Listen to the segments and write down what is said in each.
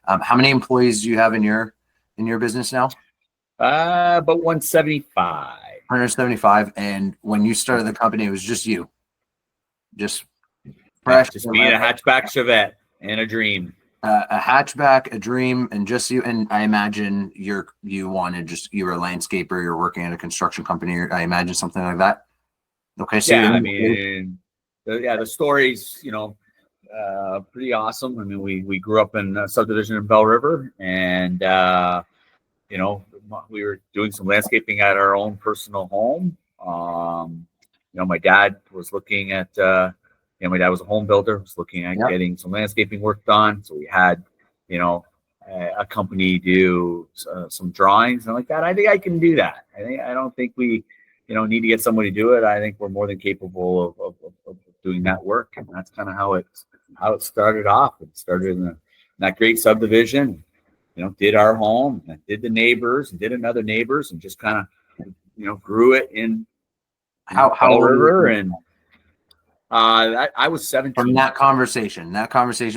How many employees do you have in your business now? About 175. 175. And when you started the company, it was just you, just fresh, just me and a hatchback Chevette and a dream. A hatchback, a dream, and just you. And I imagine you were a landscaper. You're working at a construction company. I imagine something like that. Okay, so yeah, I mean, the story's pretty awesome. I mean, we grew up in a subdivision in Bell River, and we were doing some landscaping at our own personal home. My dad was looking at. My dad was a home builder, was looking at getting some landscaping work done. So we had, a company do some drawings and like that. I think I can do that. I don't think we, need to get somebody to do it. I think we're more than capable of doing that work. And that's kind of how it started off. It started in that great subdivision, did our home, and did the neighbors, and did another neighbors, and just kind of, grew it in how River. And I was 17. From that conversation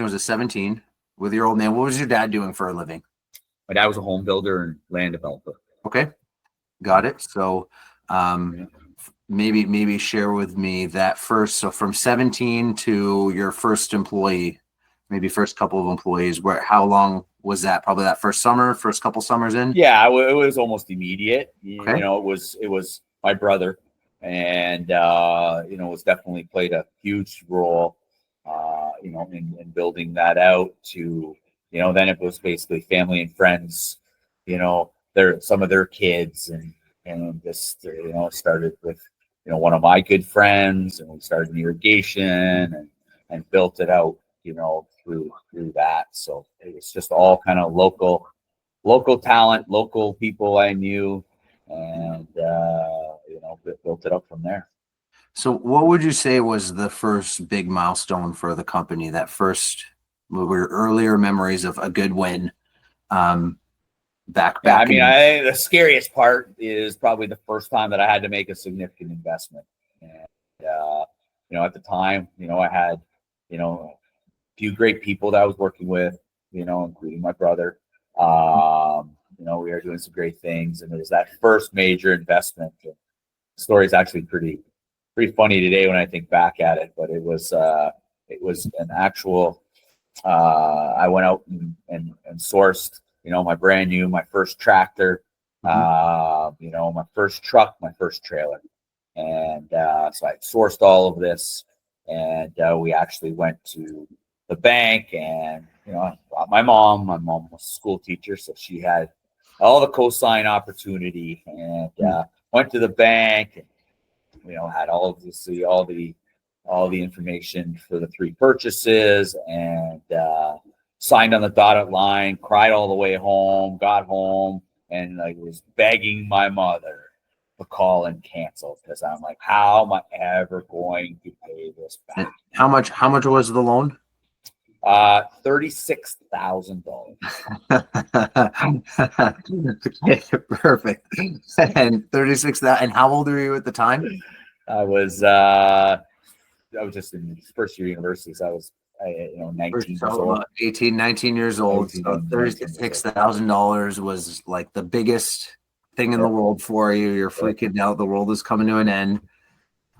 was at 17 with your old man. What was your dad doing for a living? My dad was a home builder and land developer. Okay, got it. So maybe share with me that first. So from 17 to your first employee, maybe first couple of employees. How long was that? Probably that first couple summers in. Yeah, it was almost immediate. Okay. It was my brother. And, it's definitely played a huge role, in building that out to, then it was basically family and friends, some of their kids and just, started with, one of my good friends, and we started in irrigation and built it out, through that. So it was just all kind of local talent, local people I knew, and, built it up from there. So what would you say was the first big milestone for the company? That first, were earlier memories of a good win? Back. The scariest part is probably the first time that I had to make a significant investment. And, at the time, I had, a few great people that I was working with, including my brother. We were doing some great things, and it was that first major investment. The story is actually pretty funny today when I think back at it, but it was an actual. I went out and sourced, my first tractor, my first truck, my first trailer, and so I sourced all of this, and we actually went to the bank, and I brought my mom. My mom was a school teacher, so she had all the cosign opportunity, and went to the bank, and had all the information for the 3 purchases, and signed on the dotted line, cried all the way home, got home, and I was begging my mother to call and cancel, because I'm like, how am I ever going to pay this back? How much was the loan? $36,000. Okay, perfect. And 36,000. And how old were you at the time? I was just in first year university, so I was 19 years old. 18, 19 years old. So $36,000 was like the biggest thing in the world for you. You're freaking out. The world is coming to an end.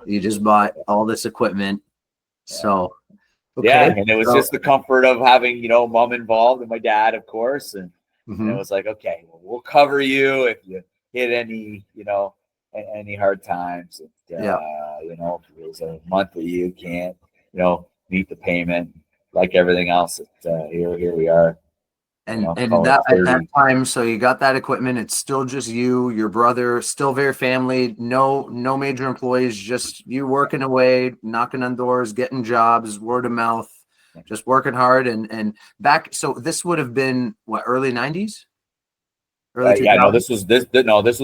You just bought all this equipment. So okay. Yeah, and it was just the comfort of having, mom involved and my dad, of course. And, it was like, okay, well, we'll cover you if you hit any, any hard times. And, if there's a month that you can't, meet the payment, like everything else, here we are. And that at that time, so you got that equipment. It's still just you, your brother, still very family. No major employees, just you working away, knocking on doors, getting jobs, word of mouth, just working hard. And back, so this would have been what, early 90s? This was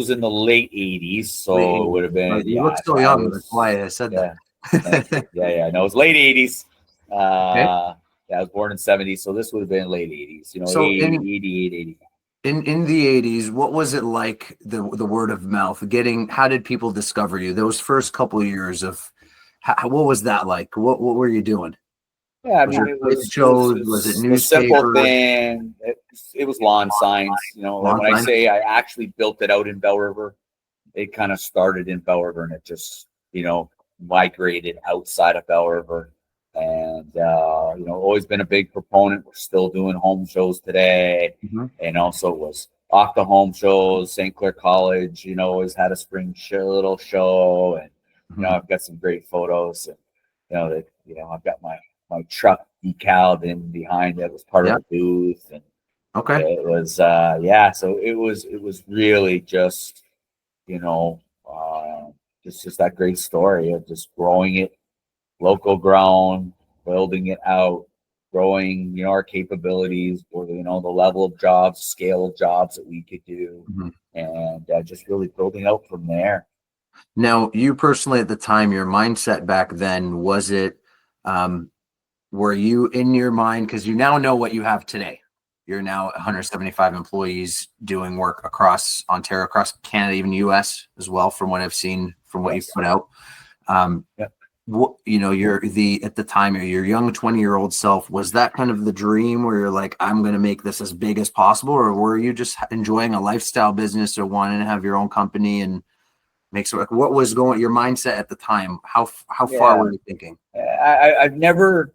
in the late 80s. So it would have been. You look so young. That's why I said that. It was late 80s. Okay. I was born in 70, so this would have been late 80s, so 88, 85. In the 80s, what was it like, the word of mouth, how did people discover you? Those first couple of years of, what was that like? What were you doing? Yeah, I Was mean, it trade shows? Was it a simple newspapers? thing. It was lawn signs. You know, like Lawn when I signs? say I actually built it out in Bell River, it kind of started in Bell River and it just, migrated outside of Bell River. And, always been a big proponent. We're still doing home shows today. Mhm. And also was off the home shows. St. Clair College, always had a spring little show. And, Mhm. I've got some great photos. And, I've got my truck decaled in behind it was part of Yeah. the booth. And Okay. it was, so it was really just, you know, just that great story of just growing it, local grown, building it out, growing, our capabilities or, the level of jobs, scale of jobs that we could do, Mhm. and just really building out from there. Now, you personally at the time, your mindset back then, was it, were you in your mind, because you now know what you have today? You're now 175 employees doing work across Ontario, across Canada, even US as well, from what I've seen, from what you've Yes. put out. Yep. You're at the time, your young 20-year-old self, was that kind of the dream where you're like, I'm going to make this as big as possible? Or were you just enjoying a lifestyle business or wanting to have your own company and make so? What was your mindset at the time? How far Yeah. were you thinking? I've never,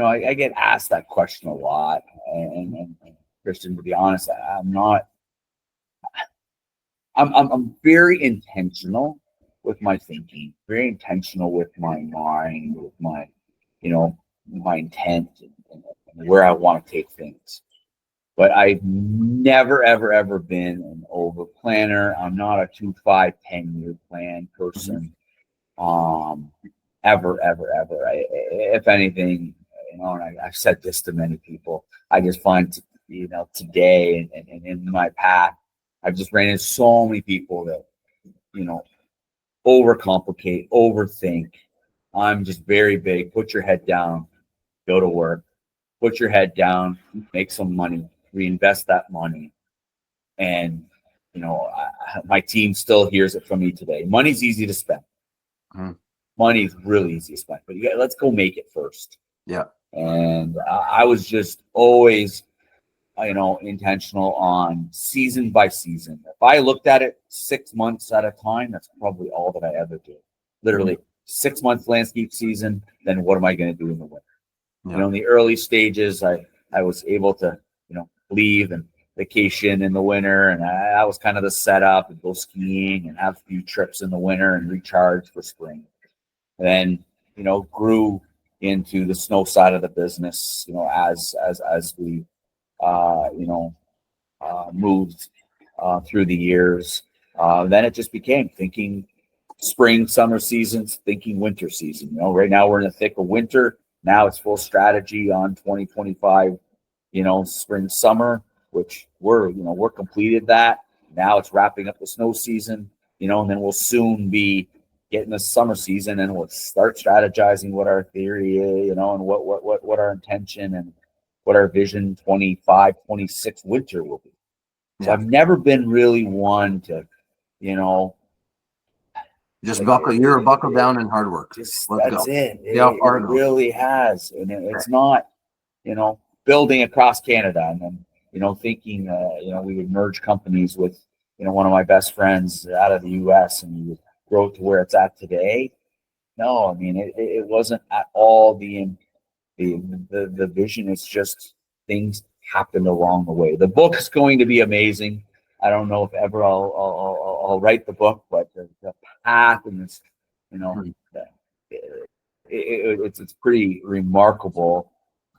I get asked that question a lot, and Christian, to be honest, I'm very intentional with my thinking, very intentional with my mind, with my, my intent and where I want to take things. But I've never, ever, ever been an over planner. I'm not a 2, 5, 10-year plan person. Ever, ever, ever. If anything, and I've said this to many people, I just find, today and in my path, I've just ran into so many people that, overcomplicate, overthink. I'm just very big. Put your head down, go to work, put your head down, make some money, reinvest that money. And, my team still hears it from me today. Money's easy to spend. Mhm. Money is really easy to spend, but let's go make it first. Yeah. And I was just always, intentional on season by season. If I looked at it 6 months at a time, that's probably all that I ever did. Literally 6 months landscape season. Then what am I going to do in the winter? Yeah. In the early stages, I was able to, leave and vacation in the winter, and I was kind of the setup and go skiing and have a few trips in the winter and recharge for spring. And then, grew into the snow side of the business, as we, moved through the years. Then it just became thinking spring, summer seasons, thinking winter season. Right now we're in the thick of winter. Now it's full strategy on 2025, spring, summer, which we're completed that. Now it's wrapping up the snow season, and then we'll soon be getting the summer season, and we'll start strategizing what our theory is, and what our intention and what our vision 25, 26 winter will be. So Yeah. I've never been really one to, Just buckle. You're a buckle down and hard work. just Let's that's go. it. Yeah, It hard. really has, and it's not, building across Canada, and then thinking, we would merge companies with, one of my best friends out of the U.S. and we would grow to where it's at today. No, I mean it wasn't at all the vision. It's just things happened along the way. The book is going to be amazing. I don't know if ever I'll write the book, but the path and this, it's pretty remarkable.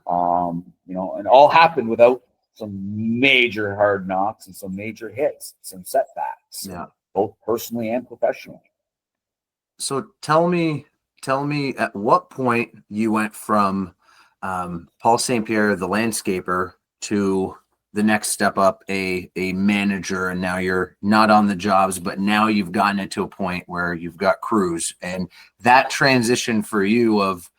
And all happened without some major hard knocks and some major hits, some setbacks, Yeah. both personally and professionally. So tell me at what point you went from Paul St Pierre, the landscaper, to the next step up, a manager, and now you're not on the jobs, but now you've gotten it to a point where you've got crews, and that transition for you of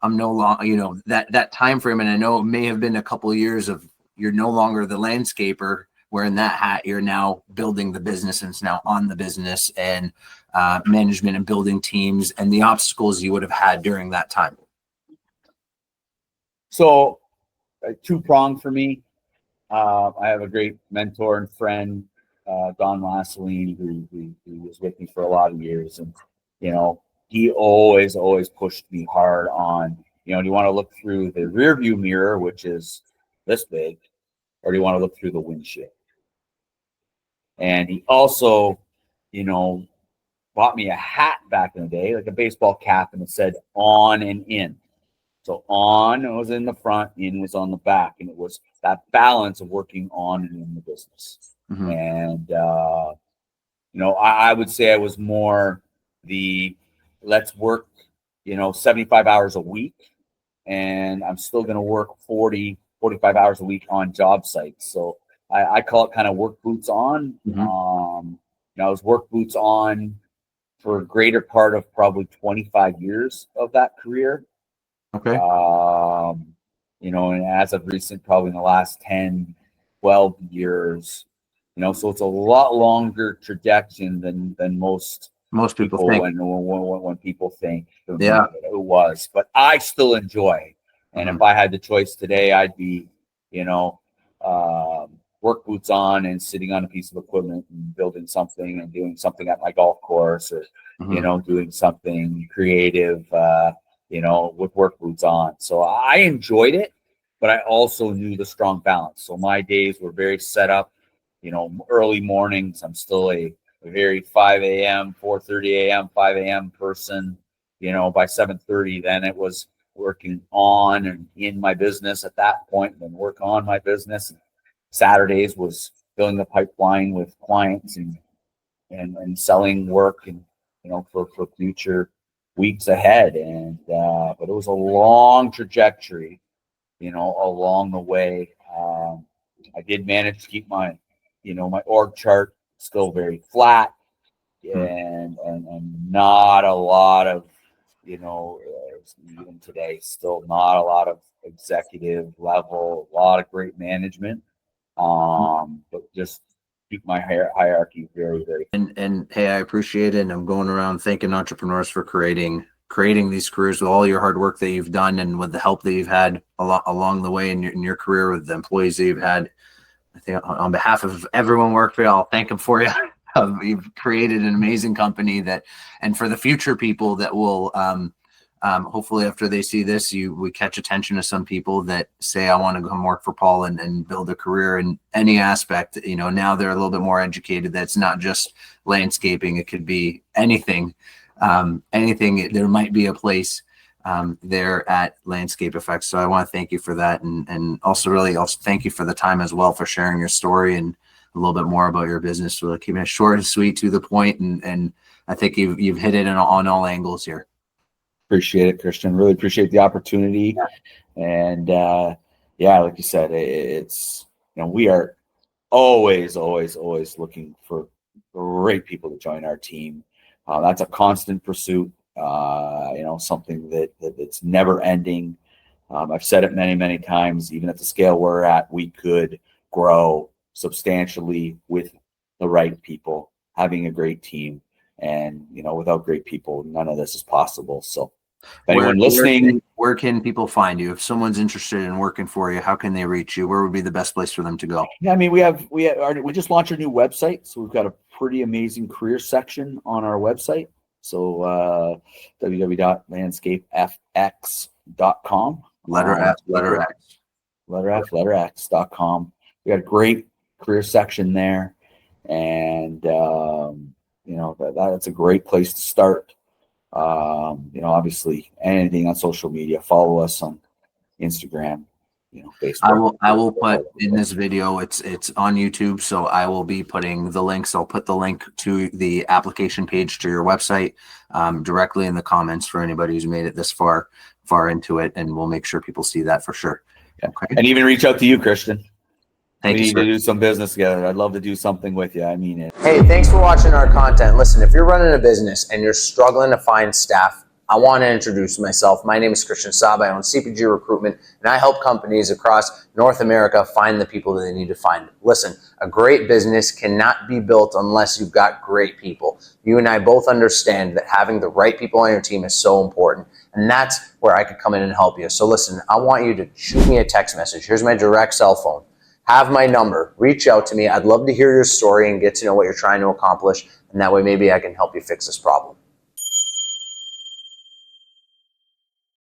I'm no longer, that time frame, and I know it may have been a couple of years of you're no longer the landscaper wearing that hat, you're now building the business, and it's now on the business and management and building teams, and the obstacles you would have had during that time. So two-pronged for me. I have a great mentor and friend, Don Lasseline, who was with me for a lot of years. And, you know, he always pushed me hard on, you know, do you want to look through the rear view mirror, which is this big, or do you want to look through the windshield? And he also, you know, bought me a hat back in the day, like a baseball cap, and it said on and in. So on was in the front, in was on the back, and it was that balance of working on and in the business. Mm-hmm. And you know, I would say I was more the let's work, you know, 75 hours a week, and I'm still going to work 45 hours a week on job sites. So I call it kind of work boots on. Mm-hmm. You know, I was work boots on for a greater part of probably 25 years of that career. Okay. You know, and as of recent, probably in the last 10, 12 years, you know, so it's a lot longer trajectory than most people think. When people think Yeah, it was, but I still enjoy. And if I had the choice today, I'd be, you know, work boots on and sitting on a piece of equipment and building something and doing something at my golf course, or you know, doing something creative, you know, with work boots on. So I enjoyed it, but I also knew the strong balance. So my days were very set up, you know, early mornings. I'm still a very 5 a.m., 4:30 a.m., 5 a.m. person. You know, by 7:30, then it was working on and in my business at that point, and then work on my business. And Saturdays was filling the pipeline with clients and selling work, and you know, for future weeks ahead. And but it was a long trajectory, you know, along the way. I did manage to keep my, you know, my org chart still very flat, and not a lot of, you know, even today, still not a lot of executive level, a lot of great management, but just keep my hierarchy very, very. And hey, I appreciate it. And I'm going around thanking entrepreneurs for creating these careers with all your hard work that you've done, and with the help that you've had along the way in your career with the employees that you've had. I think on behalf of everyone working for you, I'll thank them for you. You've created an amazing company that, and for the future people that will, hopefully after they see this, we catch attention to some people that say, I want to come work for Paul and build a career in any aspect. You know, now they're a little bit more educated. That's not just landscaping. It could be anything, anything. There might be a place there at Landscape Effects. So I want to thank you for that. And also thank you for the time as well, for sharing your story and a little bit more about your business. So keeping it short and sweet, to the point. And I think you've hit it on all angles here. Appreciate it, Christian. Really appreciate the opportunity. And yeah, like you said, it's, you know, we are always looking for great people to join our team. That's a constant pursuit. You know, something that's never ending. I've said it many times. Even at the scale we're at, we could grow substantially with the right people, having a great team. And you know, without great people, none of this is possible. So if anyone listening, where can people find you? If someone's interested in working for you, how can they reach you? Where would be the best place for them to go? Yeah, I mean, we just launched a new website, so we've got a pretty amazing career section on our website. So www.landscapefx.com. Letter X.com. We got a great career section there, and you know, that's a great place to start. You know, obviously anything on social media, follow us on Instagram, you know, Facebook. I will put in this video, it's on YouTube, so I will be putting the links. I'll put the link to the application page to your website directly in the comments for anybody who's made it this far into it, and we'll make sure people see that for sure. Yeah. Okay. And even reach out to you, Christian. We need to do some business together. I'd love to do something with you. I mean it. Hey, thanks for watching our content. Listen, if you're running a business and you're struggling to find staff, I want to introduce myself. My name is Christian Saab. I own CPG Recruitment, and I help companies across North America find the people that they need to find. Listen, a great business cannot be built unless you've got great people. You and I both understand that having the right people on your team is so important. And And that's where I could come in and help you. So listen, I want you to shoot me a text message. Here's my direct cell phone. Have my number. Reach out to me. I'd love to hear your story and get to know what you're trying to accomplish. And that way maybe I can help you fix this problem.